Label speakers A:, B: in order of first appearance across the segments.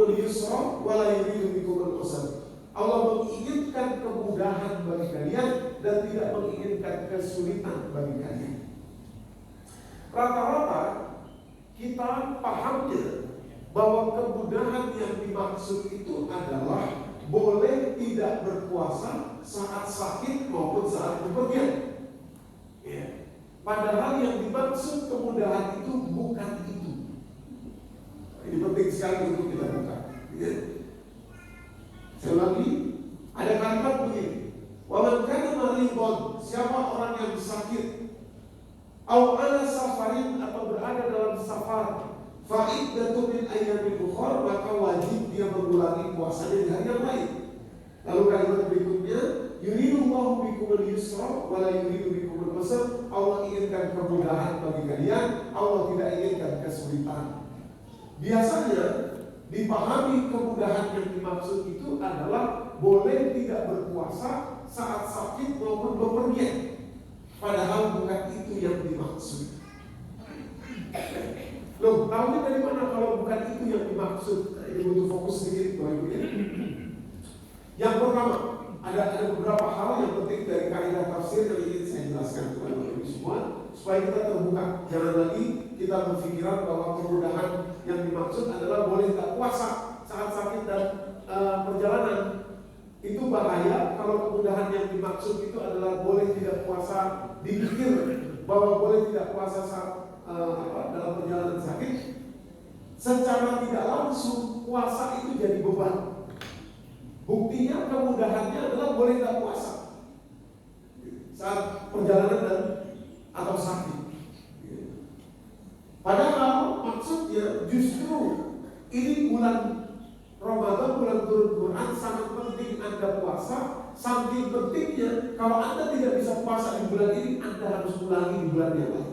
A: bikumul yusra wa la yuridu bikumul usra. Allah menginginkan kemudahan bagi kalian dan tidak menginginkan kesulitan bagi kalian. Rata-rata kita pahamnya bahwa kemudahan yang dimaksud itu adalah boleh tidak berpuasa saat sakit maupun saat bepergian. Ya. Padahal yang dimaksud kemudahan itu bukan itu. Ini penting sekali untuk kita buka. Ya. Sekali lagi, ada kalimat begini: wa man kana maridun, siapa orang yang sakit, au ala safarin, atau berada dalam safar, fa iddatu min ayyamin ukhra, maka wajib dia mengulangi puasanya di hari yang lain. Lalu kalimat berikutnya, yuridullahu bikumul yusra wa la yuridu bikumul usra. Allah inginkan kemudahan bagi kalian, Allah tidak inginkan kesulitan. Biasanya dipahami kemudahan yang dimaksud itu adalah boleh tidak berpuasa saat sakit maupun bepergian. Padahal bukan itu yang dimaksud. Loh, tahunya dari mana kalau bukan itu yang dimaksud? Ini butuh fokus sedikit, Bapak Ibu. Yang pertama, ada beberapa hal yang penting dari kaidah tafsir yang ingin saya jelaskan kepada Bapak Ibu semua, supaya kita terbuka. Jangan lagi kita berpikiran bahwa kemudahan yang dimaksud adalah boleh tak puasa saat sakit dan perjalanan. Itu bahaya kalau kemudahan yang dimaksud itu adalah boleh tidak puasa, dipikir bahwa boleh tidak puasa saat dalam perjalanan sakit. Secara tidak langsung puasa itu jadi beban. Buktinya kemudahannya adalah boleh tidak puasa saat perjalanan dan atau sakit. Padahal maksudnya justru ini bulan Ramadan, bulan turun Quran, sangat penting Anda puasa. Saking pentingnya, kalau Anda tidak bisa puasa di bulan ini, Anda harus ulangi di bulan yang lain.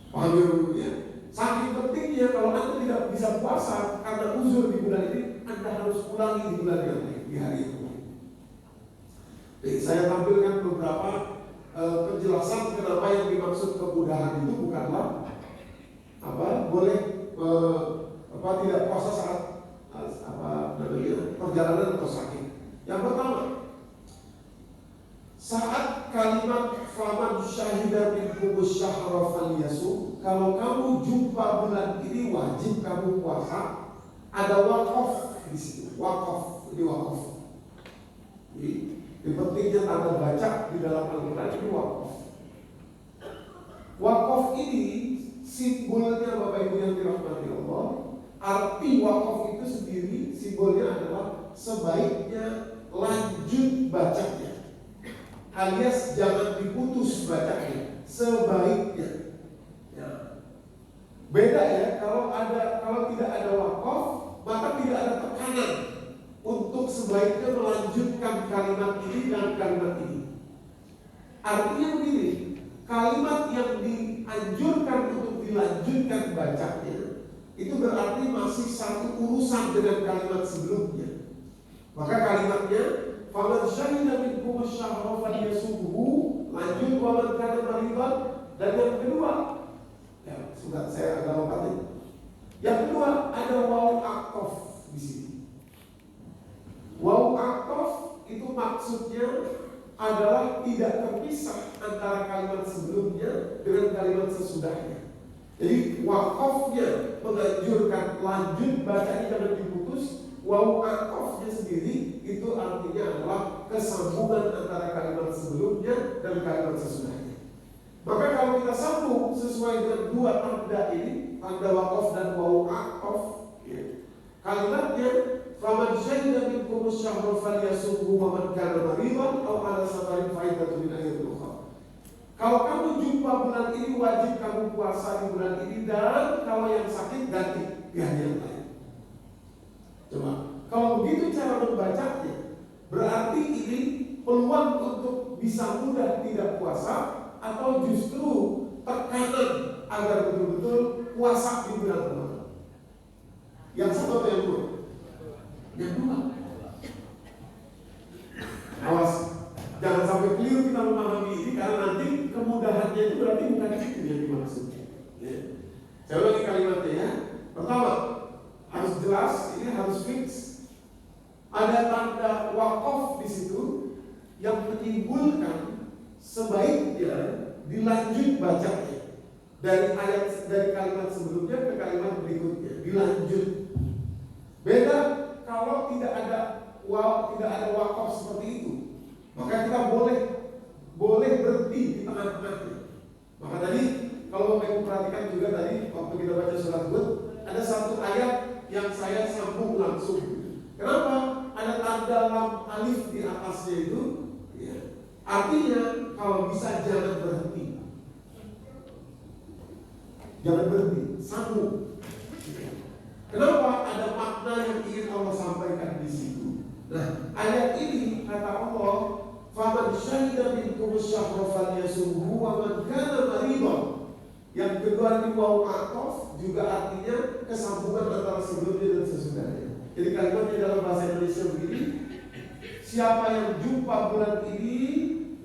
A: Paham ya? Saking pentingnya, kalau Anda tidak bisa puasa karena uzur di bulan ini, Anda harus ulangi di bulan yang lain, di hari itu. Jadi saya tampilkan beberapa penjelasan kenapa yang dimaksud kemudahan itu bukanlah boleh tidak puasa saat perjalanan atau sakit. Yang pertama, saat kalimat faman syahida minkumus syahra falyasum, kalau kamu jumpa bulan ini wajib kamu puasa. Ada wakaf di situ, wakaf, ini wakaf. Ini pentingnya Anda baca di dalam Al-Quran, ini wakaf. Wakaf ini simbolnya, Bapak Ibu yang dirahmati Allah, arti wakaf itu sendiri simbolnya adalah sebaiknya lanjut bacanya, alias jangan diputus bacanya, sebaiknya. Ya. Beda ya, kalau tidak ada wakaf, maka tidak ada tekanan untuk sebaiknya melanjutkan kalimat ini dan kalimat ini. Artinya begini, kalimat yang dianjurkan untuk dilanjutkan bacanya itu berarti masih satu urusan dengan kalimat sebelumnya. Maka kalimatnya faman syahida minkum asyhara falyasumhu, lanjut wa man kana maridan, dan yang kedua, ya sudah saya agak lompatin. Yang kedua ada waw aqaf di sini. Waw aqaf itu maksudnya adalah tidak terpisah antara kalimat sebelumnya dengan kalimat sesudahnya. Jadi wakafnya menganjurkan lanjut bacanya jangan diputus. Waw aqafnya sendiri itu artinya adalah kesambungan antara kalimat sebelumnya dan kalimat sesudahnya. Maka kalau kita sambung sesuai dengan dua tanda ini, tanda wakaf dan waw aqaf, ya, kalimatnya faman syahida minkum asyhara falyasumhu wa man kana maridan aw ala safarin fa iddatun min ayyamin ukhra. Kalau kamu jumpa bulan ini wajib kamu puasa di bulan ini, dan kalau yang sakit ganti di hari yang lain. Coba, kalau begitu cara membacanya, berarti ini peluang untuk bisa mudah tidak puasa atau justru tekanan agar betul-betul puasa di bulan Ramadan. Yang satu atau yang dua? Yang dua. Awas, jangan sampai keliru kita memahami ini, karena nanti kemudahannya itu berarti bukan itu yang dimaksud. Ya. Saya ulangi kalimatnya ya. menyimpulkan sebaiknya dilanjut bacanya dari kalimat sebelumnya ke kalimat berikutnya, dilanjut. Beda kalau tidak ada wakaf seperti itu, maka kita boleh berhenti di tengah-tengahnya. Maka tadi kalau Bapak perhatikan juga tadi waktu kita baca surat Hud, ada satu ayat yang saya sambung langsung. Kenapa? Ada tanda lam alif di atasnya itu, ya. Artinya kalau bisa jangan berhenti. Jangan berhenti, sambung. Kenapa? Ada makna yang ingin Allah sampaikan di situ. Nah, ayat ini kata Allah, "Faman syahida minkum asyhara falyasumhu wa man kana maridan." Yang kedua di waw atof juga artinya kesambungan antara sebelumnya dan sesudahnya. Jadi kalimatnya dalam bahasa Indonesia begini: siapa yang jumpa bulan ini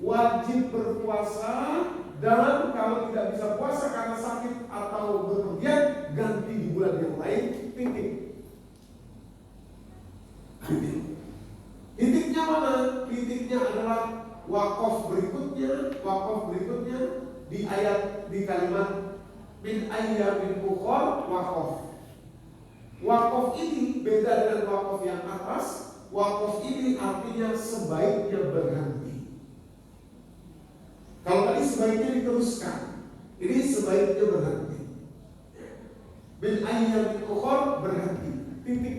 A: wajib berpuasa, dan kalau tidak bisa puasa karena sakit atau bepergian, ganti di bulan yang lain. Titik. Titiknya mana? Titiknya adalah wakaf berikutnya di ayat, di kalimat min ayyamin ukhra wakaf. Wakaf ini beda dengan wakaf yang atas. Wakaf ini artinya sebaiknya berhenti. Kalau tadi sebaiknya diteruskan, ini sebaiknya berhenti. Min ayyamin ukhra berhenti. Titik.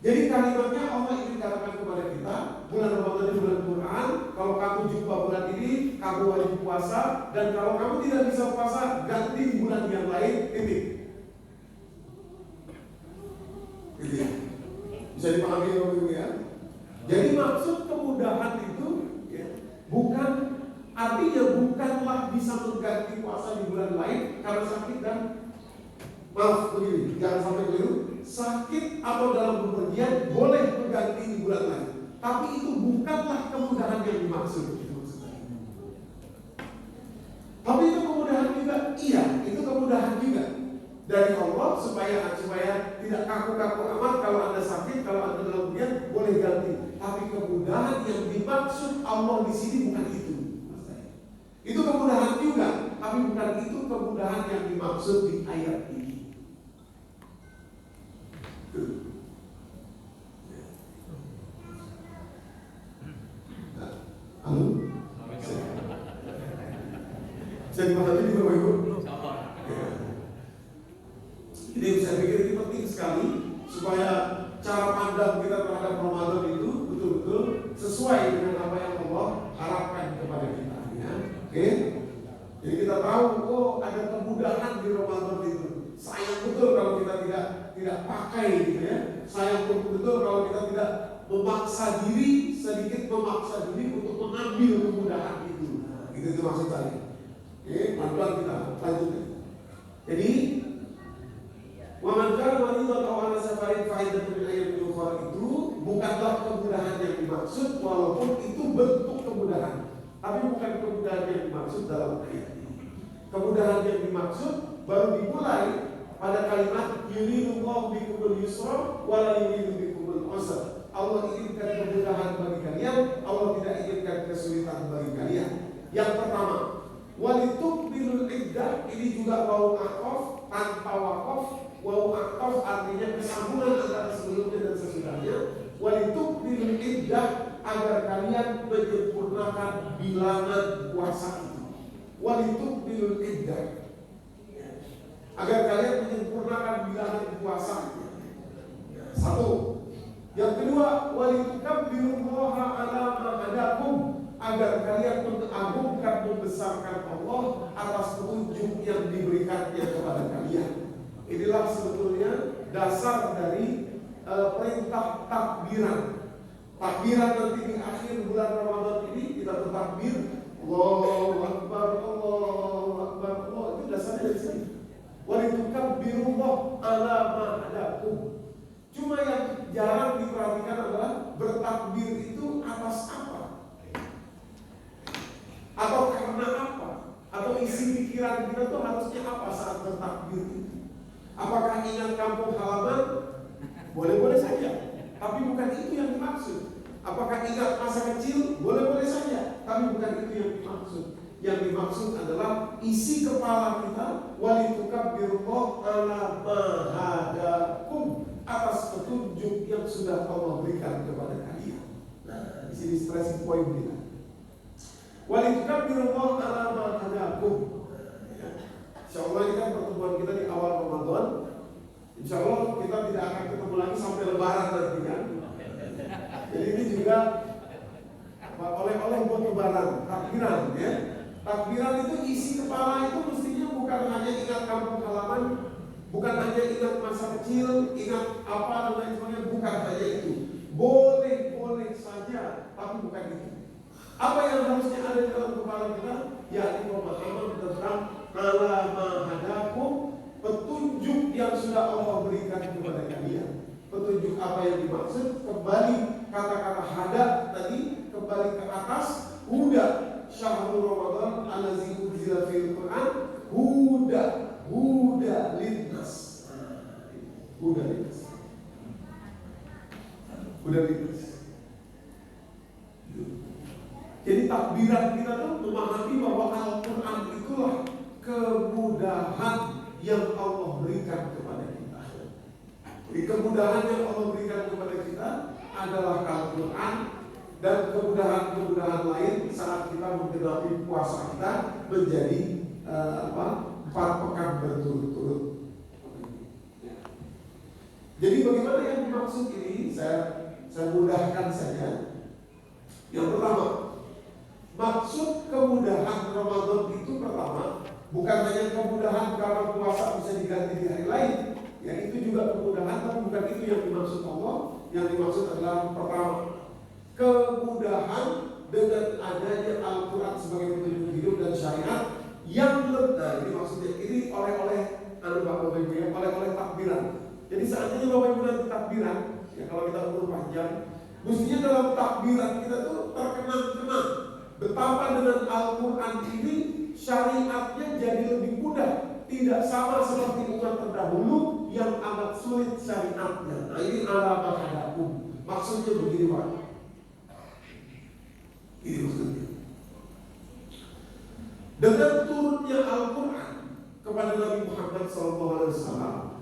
A: Jadi kalimatnya Allah ingin katakan kepada kita, bulan Ramadan ini bulan Quran. Kalau kamu jumpa bulan ini, kamu wajib puasa. Dan kalau kamu tidak bisa puasa, ganti di bulan yang lain. Titik. Bisa dipahami ya? Jadi maksud kemudahan itu ya, artinya bukanlah bisa mengganti puasa di bulan lain karena sakit dan begini, jangan sampai keliru. Sakit atau dalam bepergian boleh mengganti di bulan lain, tapi itu bukanlah kemudahan yang dimaksud. Tapi itu kemudahan juga, iya, itu kemudahan juga dari Allah supaya tidak kaku-kaku amat. Kalau Anda sakit, kalau Anda dalam bepergian boleh ganti. Tapi kemudahan yang dimaksud Allah di sini bukan itu. Itu kemudahan juga, tapi bukan itu kemudahan yang dimaksud di ayat ini. Halo? Saya dipahami Bapak Ibu? Jadi saya pikir ini penting sekali supaya cara pandang kita terhadap Ramadan itu betul-betul sesuai dengan apa yang Allah harapkan kepada kita. Ya. Oke? Jadi kita tahu, ada kemudahan di Ramadan itu. Sayang betul kalau kita tidak pakai gitu ya. Sayang betul kalau kita tidak sedikit memaksa diri untuk mengambil kemudahan itu. Nah, itu maksud saya. Oke, pelan-pelan kita lanjutkan. Jadi, wa man kana maridan aw ala safarin fa iddatun min ayyamin ukhra itu bukanlah kemudahan yang dimaksud, walaupun itu bentuk kemudahan. Tapi bukan kemudahan yang dimaksud dalam ayat ini. Kemudahan yang dimaksud baru dimulai pada kalimat yuridullahu bikumul yusra wa la yuridu bikumul usra. Allah inginkan kemudahan bagi kalian, Allah tidak inginkan kesulitan bagi kalian. Yang pertama, walitukmilul iddah, ini juga waw aqaf tanpa waqaf. Waw aqaf artinya kesambungan antara sebelumnya dan sesudahnya. Walitukmilul iddah, agar kalian menyempurnakan bilangan puasa itu. Walitukmilul iddah, agar kalian menyempurnakan bilangan puasanya. Satu. Yang kedua, walitukabbirullaha ala ma hadakum, agar kalian mengagungkan, membesarkan Allah atas petunjuk yang diberikannya kepada kalian. Inilah sebetulnya dasar dari perintah takbiran. Takbiran nanti di akhir bulan Ramadan ini kita bertakbir, Allahu Akbar, Allahu Akbar, Allah. Itu dasarnya dari sini. Walitukabbirullaha ala ma hadakum. Cuma yang jarang diperhatikan adalah bertakbir itu atas apa? Atau karena apa? Atau isi pikiran kita tuh harusnya apa saat bertakbir itu? Apakah ingat kampung halaman? Boleh-boleh saja. Tapi bukan itu yang dimaksud. Apakah ingat masa kecil? Boleh-boleh saja, tapi bukan itu yang dimaksud. Yang dimaksud adalah isi kepala kita, walitukabbirullah ala ma hadakum, atas petunjuk yang sudah Allah berikan kepada kalian. Nah, di sini stressing point kita. Walitukabbirullah ala ma hadakum. Insyaallah ini kan pertemuan kita di awal Ramadan. Insyaallah kita tidak akan ketemu lagi sampai Lebaran nanti kan. Jadi ini juga oleh-oleh buat Lebaran, takbiran ya. Takbiran itu isi kepala itu mestinya bukan hanya ingat kampung halaman, bukan hanya ingat masa kecil, ingat apa dan lain sebagainya, bukan hanya itu. Boleh saja, tapi bukan itu. Apa yang harusnya ada di dalam kepala kita? Yakni pemahaman tentang ala ma hadakum, petunjuk yang sudah Allah berikan kepada kalian. Petunjuk apa yang dimaksud? Kembali kata-kata hadap tadi, kembali ke atas. Huda syahrul Ramadan allazi unzila fil Quran, huda linnas. Huda linnas. Jadi takbiran kita tuh memahami bahwa Al-Quran itulah kemudahan yang Allah berikan kepada kita. Jadi kemudahan yang Allah berikan kepada kita adalah Al-Quran, dan kemudahan-kemudahan lain saat kita menghadapi puasa kita menjadi 4 pekan berturut-turut. Jadi bagaimana yang dimaksud ini? Saya mudahkan saja. Yang pertama, maksud kemudahan Ramadan itu pertama bukan hanya kemudahan karena puasa bisa diganti di hari lain. Ya itu juga kemudahan, tapi bukan itu yang dimaksud Allah. Yang dimaksud adalah pertama, kemudahan dengan adanya Al-Quran sebagai petunjuk hidup dan syariat yang lebih. Ini maksudnya ini oleh-oleh oleh-oleh takbiran. Jadi seandainya Bapak Ibu nanti takbiran, ya kalau kita umur panjang, mestinya dalam takbiran kita tuh terkenang-kenang betapa dengan Al-Quran ini syariatnya jadi lebih mudah. Tidak sama seperti umat terdahulu yang amat sulit syariatnya. Nah ini ala hadakum. Maksudnya begini Pak. Ini maksudnya. Dengan turunnya Al-Quran kepada Nabi Muhammad SAW,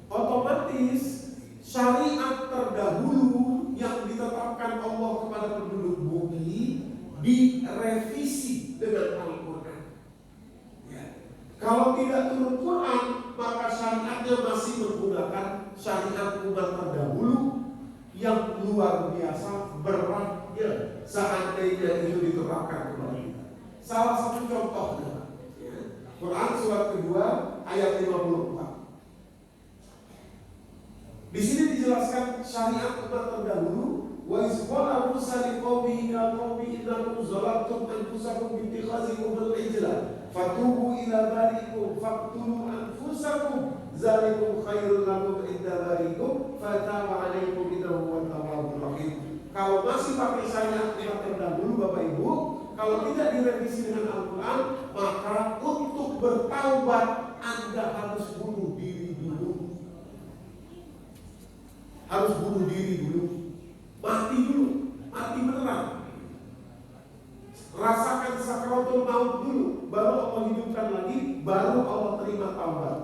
A: otomatis syariat terdahulu yang ditetapkan Allah kepada penduduk bumi direvisi dengan Al-Quran. Ya. Kalau tidak turun Quran, maka syariatnya masih menggunakan syariat umat terdahulu yang luar biasa beratnya seandainya itu diterapkan kepada kita. Salah satu contohnya, ya, Quran surat kedua ayat 54. Di sini dijelaskan syariat umat terdahulu. Wa isqala Musa liqaumihi ya qaumi innakum zalamtum anfusakum bi ittikhazikum al-ijla fatubu ila bariikum faqtulu anfusakum zalikum khairul lakum inda bariikum fataba 'alaikum innahu huwat tawwabur rahim. Kalau masih pakai syariat umat terdahulu Bapak Ibu, kalau tidak direvisi dengan Al-Quran, maka untuk bertaubat Anda harus bunuh diri dulu. Harus bunuh diri dulu, mati dulu, mati beneran. Rasakan sakaratul maut dulu, baru Allah hidupkan lagi, baru Allah terima taubat.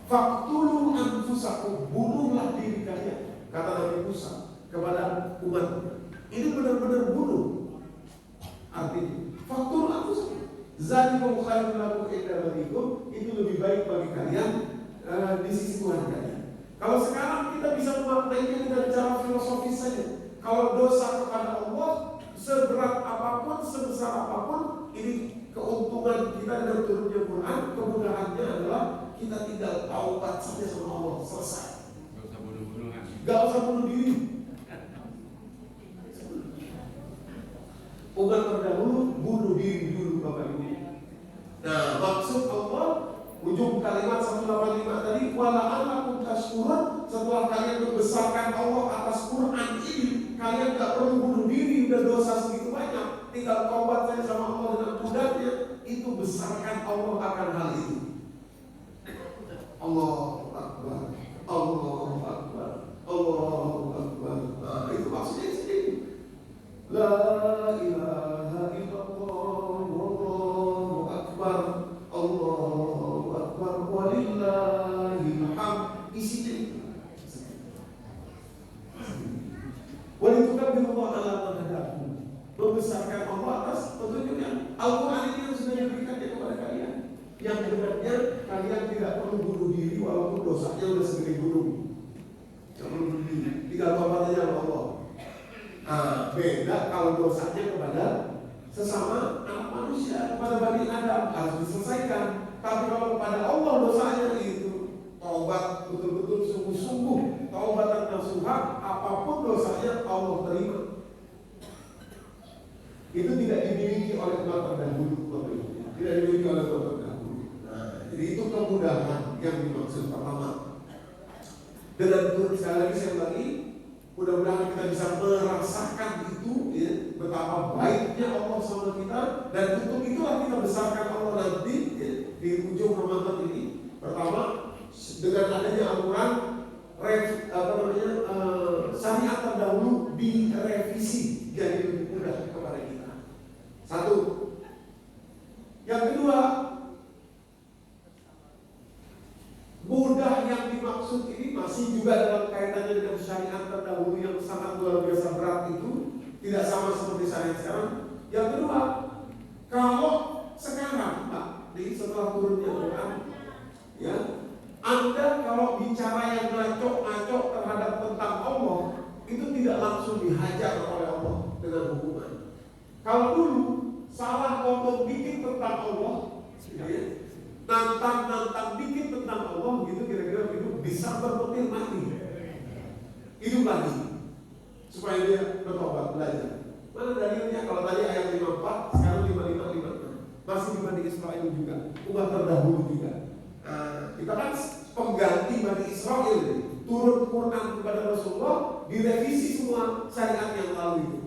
A: Faktulu anfusakum, bunuhlah diri kalian, kata Nabi Musa kepada umatnya. Ini benar-benar bunuh. Artinya, faktulu anfusakum, zalikum khairul lakum inda bariikum, itu lebih baik bagi kalian di sisi Tuhan kalian. Kalau sekarang kita bisa memaknainya dengan cara filosofis saja. Kalau dosa kepada Allah seberat apapun, sebesar apapun, ini keuntungan kita dengan turunnya Quran, kemudahannya adalah kita tinggal taubat saja sama Allah, selesai. Gak usah bunuh diri. Umat terdahulu bunuh diri dulu Bapak Ibu. Nah maksud Allah, ujung kalimat 185 tadi, wala'allakum tashkurun, setelah kalian membesarkan Allah atas Quran ini, kalian gak perlu bunuh diri, udah dosa segitu banyak, tinggal taubat saja sama Allah dengan mudahnya, itu besarkan Allah akan hal itu. Allahu Akbar, Allahu Akbar, Allahu berdasarkan Allah atas petunjuknya. Al-Quran ini yang sudah diberikannya kepada kalian. Yang dengannya kalian tidak perlu bunuh diri walaupun dosanya sudah segede gunung. Jangan bunuh diri, tinggal tobat aja sama Allah. Beda kalau dosanya kepada sesama anak manusia, kepada Bani Adam harus diselesaikan. Tapi kalau kepada Allah dosanya itu taubat betul-betul sungguh-sungguh, taubatan nasuha, apapun dosanya Allah terima. Itu tidak dimiliki oleh umat terdahulu, tidak dimiliki oleh umat terdahulu. Jadi itu kemudahan yang dimaksud pertama. Dengan turut sekali lagi saya ulangi, mudah-mudahan kita bisa merasakan itu, ya, betapa baiknya Allah sama kita, dan untuk itulah kita besarkan Allah nanti, ya, di ujung Ramadan ini. Pertama, dengan adanya Al-Quran, syariat terdahulu direvisi jadi lebih mudah kepada kita. Satu. Yang kedua, mudah yang dimaksud ini masih juga dalam kaitannya dengan syariat terdahulu yang sangat luar biasa berat itu, tidak sama seperti syariat sekarang. Yang kedua, kalau sekarang Pak, setelah turunnya Quran, ya, Anda kalau bicara yang ngaco-ngaco terhadap tentang Allah, itu tidak langsung dihajar oleh Allah dengan hukuman. Kalau dulu salah ngomong dikit tentang Allah, ya, nantang dikit tentang Allah, gitu kira-kira begitu, bisa berpetir mati, hidup lagi, supaya dia bertobat belajar. Mana dalilnya? Kalau tadi ayat 54, sekarang 55, masih di Bani Israel juga, umat terdahulu juga. Kita kan pengganti Bani Israel, turun Quran kepada Rasulullah, direvisi semua syariat yang lalu itu.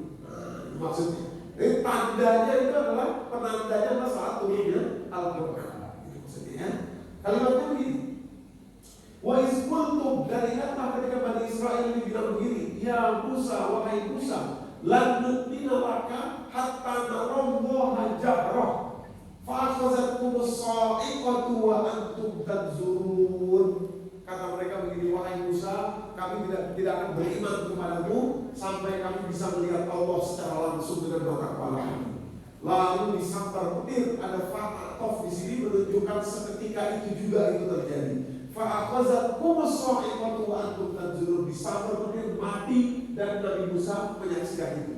A: Maksudnya, jadi tandanya itu adalah penandanya saat turunnya Al-Quran. Maksudnya, kalimatnya begini. Wa isqultum, dan ingatlah ketika Bani Israel ini bilang begini, ya Musa, wahai Musa, lan nu'mina laka hatta narammaha jahrah. Fa'akhazatkum as-sa'iqatu wa antum tanzurun. Kata mereka begini, wahai Musa, kami tidak akan beriman kepadamu sampai kami bisa melihat Allah secara langsung dengan mata kepala kami. Lalu disambar petir, ada fa'atof di sini menunjukkan seketika itu juga itu terjadi. Fa'akhazatkum as-sa'iqatu wa antum tanzurun, disambar petir, mati, dan Nabi Musa menyaksikan itu.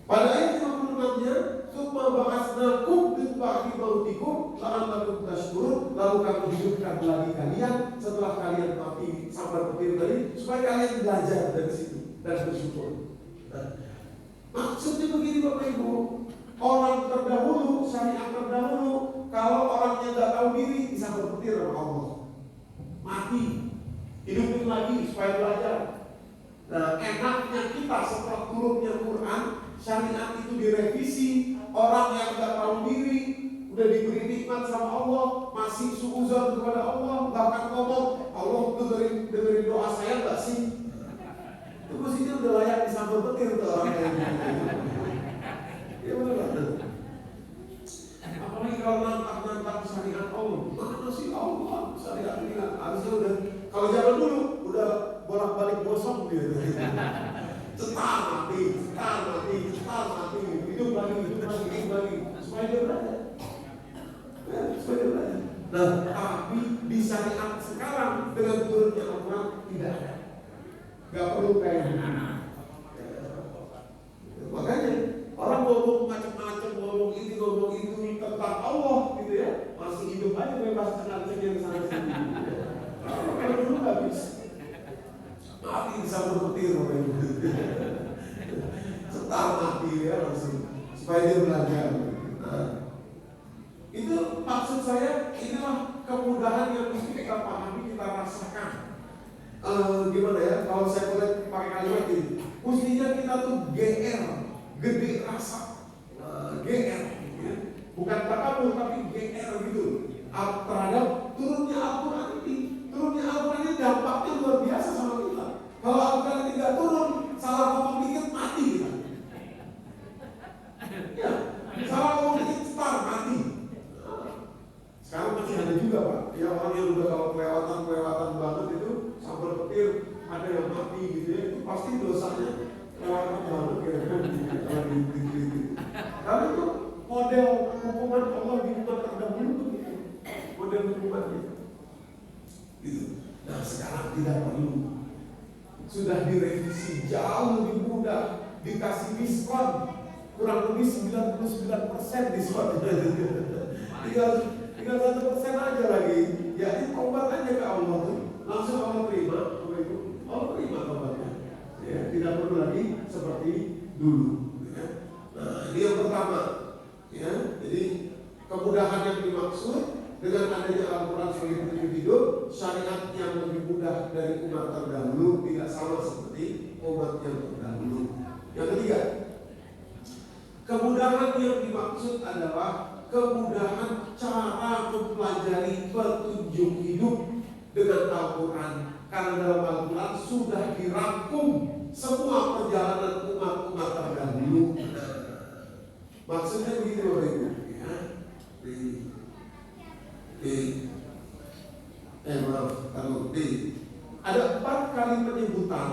A: Pada ayat 56-nya, "Tsumma ba'atsnakum min ba'di mautikum la'allakum tashkurun." Lalu kami hidupkan lagi kalian setelah kalian mati sambar petir tadi, supaya kalian belajar dari situ dan bersyukur. Maksudnya begini Bapak Ibu, orang terdahulu, syariat terdahulu, kalau orangnya tidak tahu diri bisa berpetir sama Allah, mati, hidupin lagi supaya belajar. Nah, enaknya kita setelah turunnya Quran, syariat itu direvisi. Orang yang tidak tahu diri, udah diberi nikmat sama Allah, masih suuzon kepada Allah, bahkan ngomong, Allah dengerin doa saya nggak sih? Itu mestinya udah layak disambal petir tuh orang kayak gitu. Ya benar. Apalagi kalau nantang syariat Allah, mana sih Allah syariat ini harusnya udah, kalau zaman dulu udah bolak-balik gosong gitu. Cetar mati, hidup lagi, supaya dia belajar. Nah, tapi di syariat sekarang dengan turunnya Al-Quran tidak ada. Gak perlu kayak gitu. Makanya orang ngomong macam-macam, ngomong itu tentang Allah gitu ya, masih hidup aja bebas cengar-cengir sana sini. Kalau dulu nggak bisa. Mati bisa berpetir setar mati ya langsung supaya dia belajar. Nah, itu maksud saya, inilah kemudahan yang mesti kita pahami, kita rasakan. Gimana ya, kalau saya boleh pakai kalimat ini, mestinya kita tuh GR, gede rasa, GR ya. Bukan takabur tapi GR gitu terhadap turunnya Al-Quran ini. Turunnya Al-Quran ini dampaknya luar biasa sama kita. Kalau Al-Quran ini tidak turun, salah ngomong dikit mati kita. Ya, salah ngomong dikit cetar mati. Sekarang masih ada juga Pak, ya orang yang udah kalau kelewatan banget itu sambil petir ada yang mati gitu ya, itu pasti dosanya kelewatan banget kira-kira. tidak perlu. Sudah direvisi jauh lebih mudah, dikasih diskon kurang lebih 99% diskon. tinggal 1% aja lagi. Ya, ini tobat aja ke Allah tuh. Langsung Allah terima, Allah terima tobatnya. Ya, tidak perlu lagi seperti dulu. Ya. Nah, ini yang pertama. Ya, jadi kemudahan yang dimaksud dengan adanya Al-Quran sebagai petunjuk hidup, syariat yang lebih mudah dari umat terdahulu, tidak sama seperti umat yang terdahulu. Yang ketiga, kemudahan yang dimaksud adalah kemudahan cara mempelajari petunjuk hidup dengan Al-Quran. Karena dalam Al-Quran sudah dirangkum semua perjalanan umat-umat terdahulu. Maksudnya begitu Bapak Ibu. Ya. Ada 4 kali penyebutan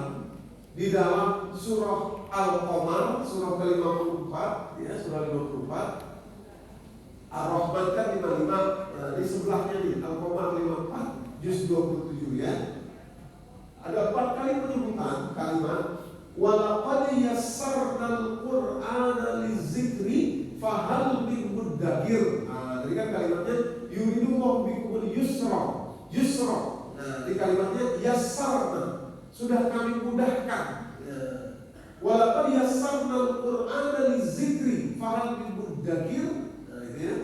A: di dalam surah Al-Qamar, surah ke-54, ya, surah 54. Ar-Rahman kan 55, di sebelahnya nih, Al-Qamar 54, juz 27 ya. Ada 4 kali penyebutan kalimat walaqad yassarnal Qur'ana lizikri fahal min muddakir. Nah, tadi kan kalimatnya yuridullahu bikumul yusra. Nah, di kalimatnya yassarna, sudah kami mudahkan. Walaqad yassarnal Qur'ana lizikri fahal min muddakir. Nah, ini ya.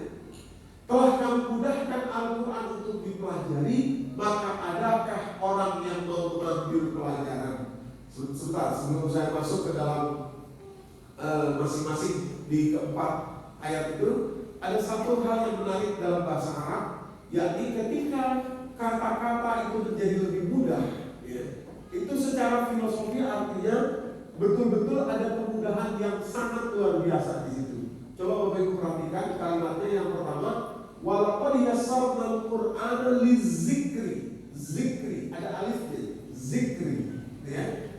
A: Telah kami mudahkan Al-Quran untuk dipelajari, maka adakah orang yang mau mengambil pelajaran? Sebentar, sebelum saya masuk ke dalam masing-masing di keempat ayat itu, ada satu hal yang menarik dalam bahasa Arab, yakni ketika kata-kata itu menjadi lebih mudah, ya, itu secara filosofi artinya betul-betul ada kemudahan yang sangat luar biasa di situ. Coba Bapak Ibu perhatikan kalimatnya yang pertama, walaqad yassarnal Qur'ana lizikri. Zikri, ada alifnya, zikri, ya.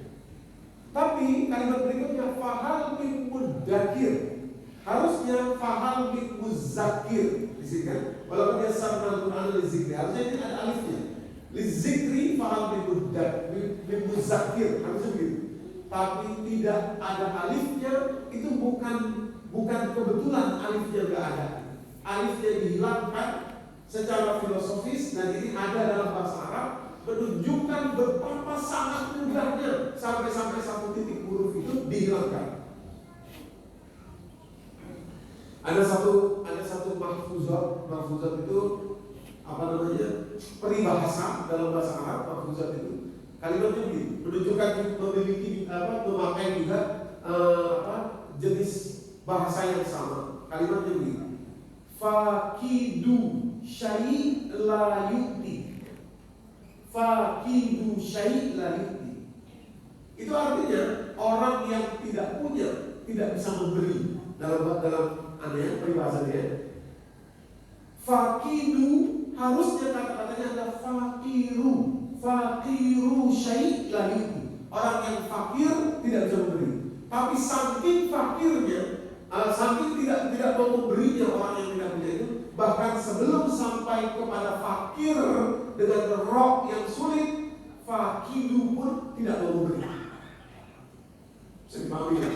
A: Tapi kalimat berikutnya fahal min muddakir, harusnya fahal min muzzakir. Di sini kan, walaupun dia sama Al-Quran lizikri, harusnya ini ada alifnya. Lizikri fahal min muzzakir, harusnya begitu. Tapi tidak ada alifnya, itu bukan kebetulan alifnya nggak ada. Alifnya dihilangkan secara filosofis, dan ini ada dalam bahasa Arab, menunjukkan betapa sangat mudahnya sampai satu titik huruf itu dihilangkan. Ada satu mahfuzat itu apa namanya, peribahasa dalam bahasa Arab. Mahfuzat itu kalimatnya begini, menunjukkan memiliki memakai juga jenis bahasa yang sama. Kalimatnya begini, fakidu syai' la yu'ti. Fakidu syai' la yu'ti. Itu artinya orang yang tidak punya tidak bisa memberi. Dalam aneh peribahasanya, fakidu harusnya kata-katanya adalah fakiru syai' la yu'ti. Orang yang fakir tidak bisa memberi. Tapi saking fakirnya, saking tidak mau memberinya orang yang tidak punya itu, bahkan sebelum sampai kepada fakir dengan roh yang sulit, fakidu pun tidak mau memberi. Bisa dipahami ya?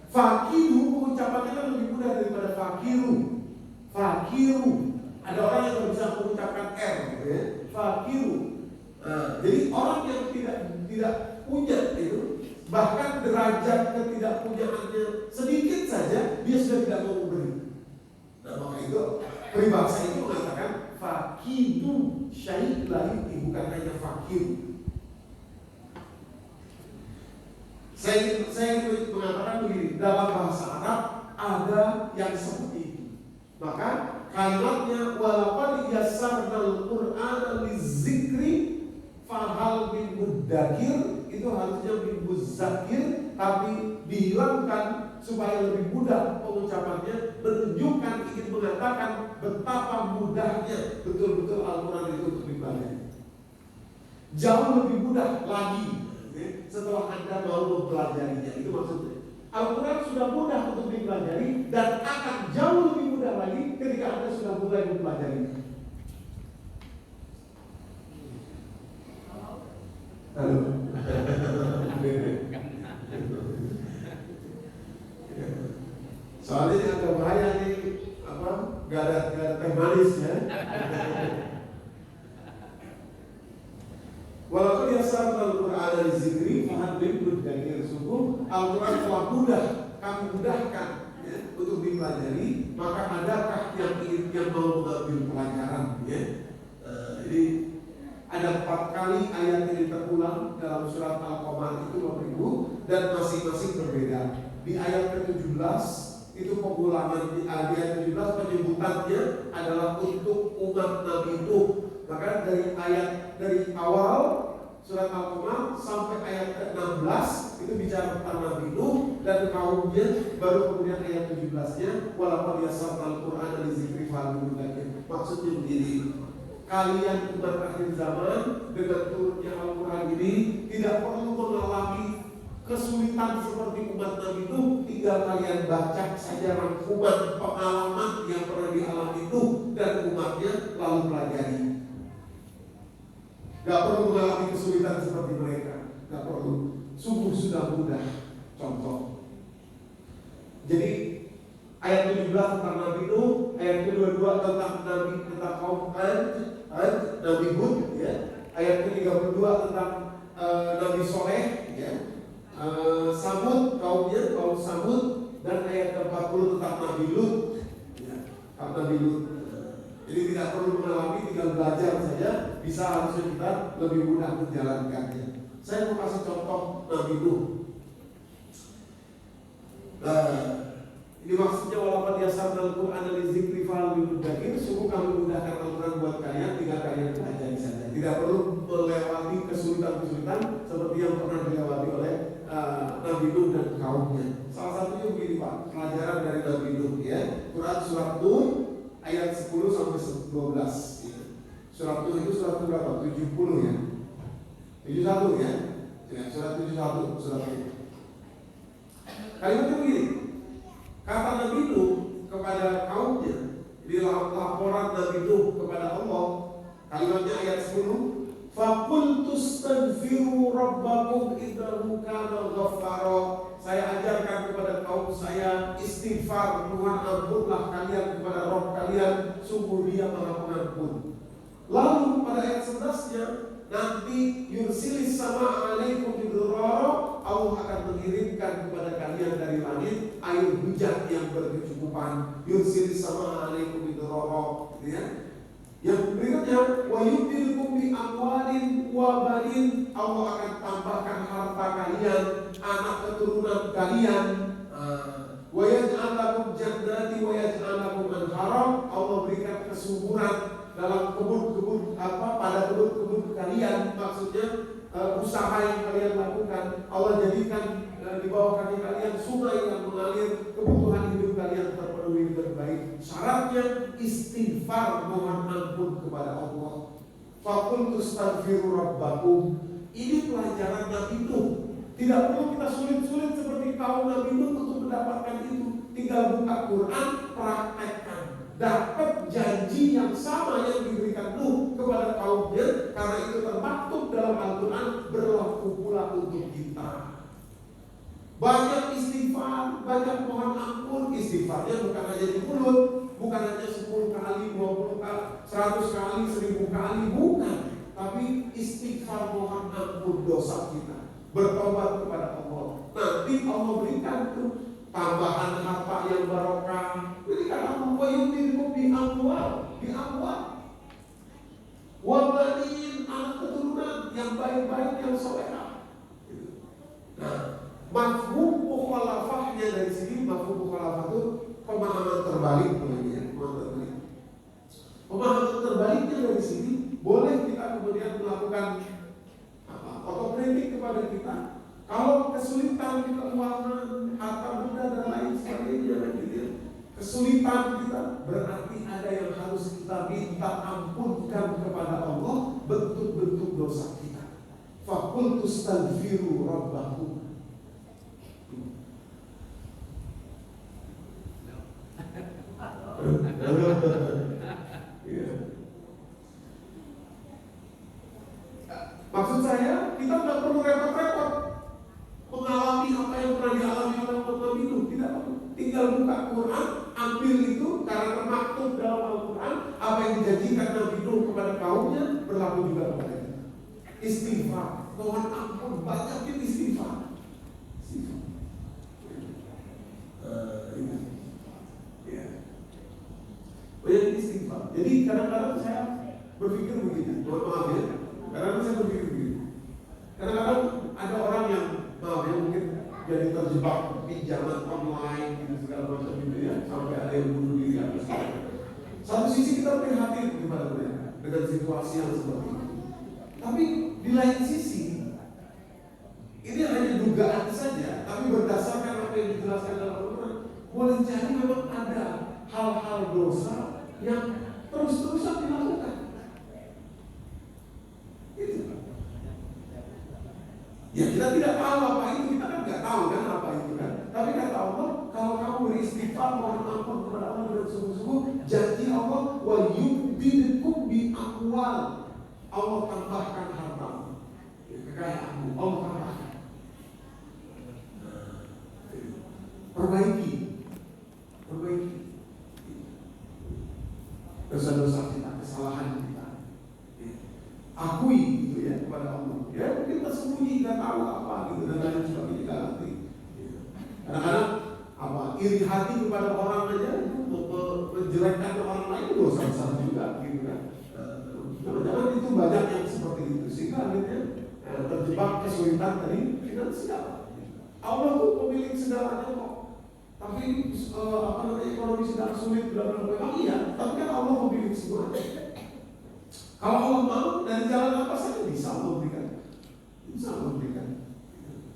A: Fakidu pengucapannya kan lebih mudah daripada fakiru. Fakiru, ada orang yang tidak bisa mengucapkan R, gitu ya. Fakiru. Jadi orang yang tidak punya itu, bahkan derajat ketidakpunyaannya sedikit saja, dia sudah tidak mau memberi. Nah, maka itu peribahasa itu mengatakan fakidu syai' la yu'ti, bukan hanya fakir. Saya mengatakan begini, dalam bahasa Arab ada yang seperti itu. Maka kalimatnya walaqad yassarnal Qur'ana lizikri fahal min muddakir, itu harusnya min muzzakir, tapi dihilangkan supaya lebih mudah pengucapannya, menunjukkan, ingin mengatakan betapa mudahnya betul-betul Al-Quran itu untuk dipelajari. Jauh lebih mudah lagi setelah Anda mau mempelajarinya. Itu maksudnya Al-Quran sudah mudah untuk dipelajari, dan akan jauh lebih mudah lagi ketika Anda sudah mulai mempelajarinya. Halo. Soalnya ini agak bahaya nih, gak ada teh manis ya. Walaupun yasarna al-Qur'an dari zikri, fahad bin dari sungguh Al-Quran telah kami mudahkan ya, untuk dipelajari. Maka adakah yang mau mengambil pelajaran ya? Jadi ada 4 kali ayat ini terulang dalam surat Al-Qamar itu Bapak Ibu, dan masing-masing berbeda. Di ayat ke-17 itu pengulangan, di ayat 17 penyebutannya adalah untuk umat Nabi Nuh. Maka dari awal surat Al-Qamar sampai ayat ke-16 itu bicara tentang Nabi Nuh dan kaumnya, baru kemudian ayat 17-nya walaupun yasarna al-Qur'an dari zikri fahal mudzakir. Maksudnya begini, kalian umat akhir zaman dengan turunnya Al-Quran ini tidak perlu mengalami kesulitan seperti umat Nabi Nuh. Tinggal kalian baca saja rangkuman pengalaman yang pernah dialami Nuh dan umatnya, lalu pelajari. Gak perlu mengalami kesulitan seperti mereka, gak perlu. Sungguh sudah mudah. Contoh, jadi ayat 17 tentang Nabi Nuh, ayat ke-22 tentang kaum Nabi Hud, ya. Ayat ke-32 tentang Nabi Soleh, ya. Samud, kaum Samud, dan ayat ke-40 tentang Nabi Lut, ya. Nabi Lut. Jadi tidak perlu mengalami, tinggal belajar saja, bisa harusnya kita lebih mudah menjalankannya. Saya mau kasih contoh Nabi Nuh. Ini maksudnya walaupun yasarna al-Qur'an dari zikri fahal mudzakir, sungguh kami mudahkan Al-Quran buat kalian, tinggal kalian pelajari saja. Tidak perlu melewati kesulitan-kesulitan seperti yang pernah dilewati oleh Nabi Nuh dan kaumnya. Salah satunya begini Pak, pelajaran dari Nabi Nuh ya. Quran surat Nuh ayat 10 sampai 12. Ya. Surat Nuh itu surat berapa? 70 ya. 71 ya. Surat 71 surat itu. Kalimatnya begini. Kata Nabi Nuh kepada kaumnya, di laporan Nabi Nuh kepada Allah, kalimatnya ayat 10, faqultu astaghfiru rabbakum innahu kana ghaffara. Saya ajarkan kepada kaum saya istighfar, Tuhan ampunlah kalian kepada Rabb kalian, sungguh Dia Maha Pengampun. Lalu pada ayat 11-nya, nanti yursilis sama alaikum bidrara, Allah akan mengirimkan kepada kalian dari langit air hujan yang berkecukupan. Yursilis sama alaikum bidrara, gitu ya. Yang berikutnya, wa yubdilukum bi amwalin wa banin, Allah akan tambahkan harta kalian, anak keturunan kalian. Wa yaj'al lakum jannati wa yaj'al lakum anhara, Allah berikan kesuburan dalam kebun-kebun pada kebun-kebun kalian, maksudnya usaha yang kalian lakukan, Allah jadikan di bawah kaki kalian sungai yang mengalir, kebutuhan hidup kalian terpenuhi dengan baik. Syaratnya istighfar, mohon ampun kepada Allah. Faqultu astaghfiru rabbakum. Ini pelajaran Nabi Nuh. Tidak perlu kita sulit-sulit seperti kaum Nabi Nuh untuk mendapatkan itu. Tinggal buka Quran, praktekkan. Dapat janji yang sama yang diberikan Nuh kepada kaumnya, karena itu termaktub dalam Al-Quran, berlaku pula untuk kita. Banyak istighfar, banyak mohon ampun. Istighfarnya bukan hanya di mulut, bukan hanya 10 kali, 20 kali, 100 kali, 1000 kali, bukan. Tapi istighfar mohon ampun dosa kita, bertobat kepada Allah. Nanti Allah berikan tuh tambahan harta yang barokah. Berikan Allah wa yumdikum bi amwal, wa banin, anak keturunan yang baik-baik, yang solehah. Nah, mafhum mukhalafahnya dari sini, mafhum mukhalafah itu pemahaman terbalik namanya, pemahaman terbaliknya dari sini, boleh kita kemudian melakukan otokritik kepada kita. Kalau kesulitan di keuangan, harta benda dan lain sebagainya, gitu ya. Kesulitan kita, berarti ada yang harus kita minta ampunkan kepada Allah, bentuk-bentuk dosa kita. Faqultu astaghfiru rabbakum. Maksud saya, kita dalam Al-Quran, apa yang dijanjikan Nabi Nuh kepada kaumnya berlaku juga kepada kita. Istighfar, mohon ampun, banyakin istighfar. Banyak istighfar. Jadi kadang-kadang saya berpikir begini, mohon maaf ya. Kadang-kadang saya berpikir begini. Kadang-kadang ada orang yang maaf ya, mungkin jadi terjebak pinjaman online gitu segala macam gitu ya, sampai ada yang bunuh diri atau segala. Satu sisi kita prihatin kepada mereka dengan situasi yang seperti itu. Tapi di lain sisi ini hanya dugaan saja, tapi berdasarkan apa yang dijelaskan dalam Al-Quran, boleh jadi memang ada hal-hal dosa yang terus-terusan dilakukan. Itu. Ya kita tidak tahu apa itu, kita kan nggak tahu kan apa itu kan. Tapi kata Allah, kalau kamu beristighfar mohon ampun kepada Allah dengan sungguh-sungguh, janji Allah wa yumdidukum bi amwal. Allah tambahkan harta, kekayaanmu, Allah tambahkan. Perbaiki dosa-dosa kita, kesalahan kita. Akui gitu ya kepada Allah. Ya mungkin kita sembunyi, nggak tahu apa gitu dan lain sebagainya, nggak ngerti. Kadang-kadang apa iri hati kepada orang aja itu menjelekkan orang lain dosa besar juga gitu kan. Jangan-jangan itu banyak yang seperti itu sehingga akhirnya terjebak kesulitan tadi finansial. Allah tuh pemilik segalanya kok. Tapi ekonomi sedang sulit memang iya, tapi kan Allah memiliki semuanya. Kalau Allah mau dari jalan apa saja bisa memberikan.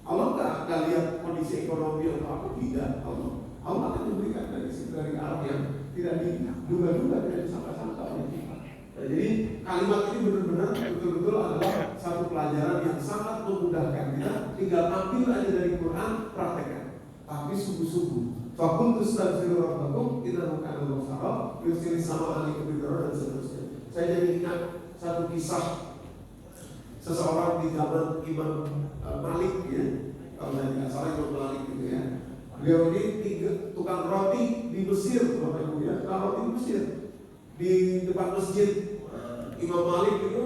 A: Allah nggak lihat kondisi ekonomi atau apa, tidak. Allah akan memberikan dari arah yang tidak diduga-duga, tidak disangka-sangka oleh kita. Nah, jadi kalimat ini benar-benar betul-betul adalah satu pelajaran yang sangat memudahkan kita. Tinggal ambil aja dari Quran, praktekkan. Tapi sungguh-sungguh. Fakultu astaghfiru rabbakum innahu kana ghaffara yursilis sama alaikum bidarra dan seterusnya. Saya jadi ingat satu kisah seseorang di zaman Imam Malik ya. Kalau saya tidak salah Imam Malik gitu ya. Beliau ini tukang roti di Mesir, Bapak Ibu ya. Tukang roti di Mesir. Di depan masjid Imam Malik itu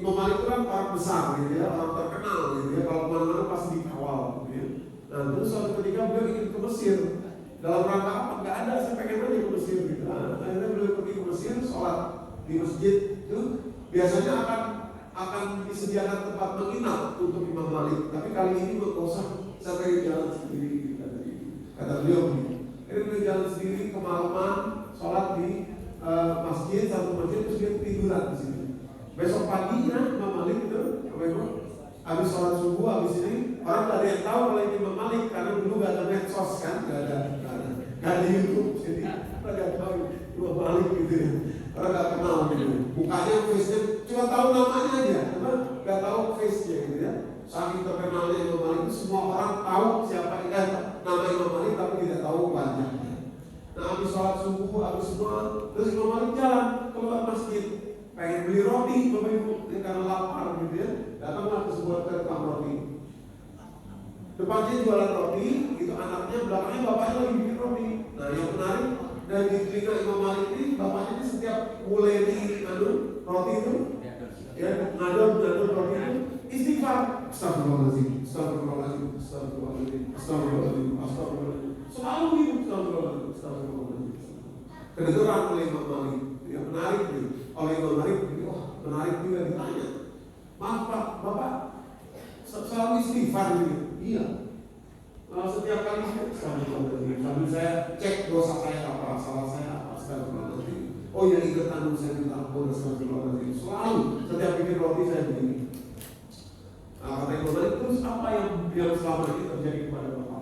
A: Imam Malik itu kan orang besar gitu ya, orang terkenal gitu ya. Kalau mana-mana pasti dikawal gitu ya. Nah, terus suatu ketika beliau ingin ke Mesir. Dalam rangka apa? Nggak ada, saya pengen aja ke Mesir gitu. Nah, akhirnya beliau pergi ke Mesir, sholat di masjid itu biasanya akan disediakan tempat menginap untuk Imam Malik. Tapi kali ini berkosa, saya pengen jalan sendiri kata beliau begitu. Jadi beliau jalan sendiri kemalaman, sholat di masjid, satu masjid, terus dia tiduran di sini. Besok paginya Imam Malik itu, habis sholat subuh, habis ini orang nggak ada yang tahu kalau ini Imam Malik karena dulu nggak ada medsos kan, nggak ada YouTube, jadi orang nggak tahu Imam Malik gitu ya, orang nggak kenal gitu. Mukanya, face-nya cuma tahu namanya aja, nggak tahu face-nya gitu ya. Saking terkenalnya Imam Malik itu semua orang tahu siapa nama Imam Malik tapi tidak tahu wajahnya. Nah habis sholat subuh, habis semua, terus Imam Malik jalan keluar masjid. Pengen beli roti, Bapak Ibu, karena lapar gitu ya. Datanglah ke sebuah tukang roti. Depannya jualan roti, itu anaknya, belakangnya bapaknya lagi bikin roti. Nah yang menarik dari telinga Imam Malik ini, bapaknya ini setiap mulai di roti itu, ya ngadon roti itu, istighfar. Astagfirullahaladzim. Selalu itu astagfirullahaladzim. Kedengeran oleh Imam Malik. Yang menarik nih, oleh Imam Malik, menarik juga ditanya. Maaf Pak, Bapak selalu istighfar gitu. Iya. Setiap kali sambil saya cek dosa saya apa, salah saya apa, astagfirullahaladzim. Oh ya ingat saya minta ampun, astagfirullahaladzim. Selalu setiap bikin roti saya begini. Kata Imam Malik, terus apa yang selama ini terjadi kepada Bapak?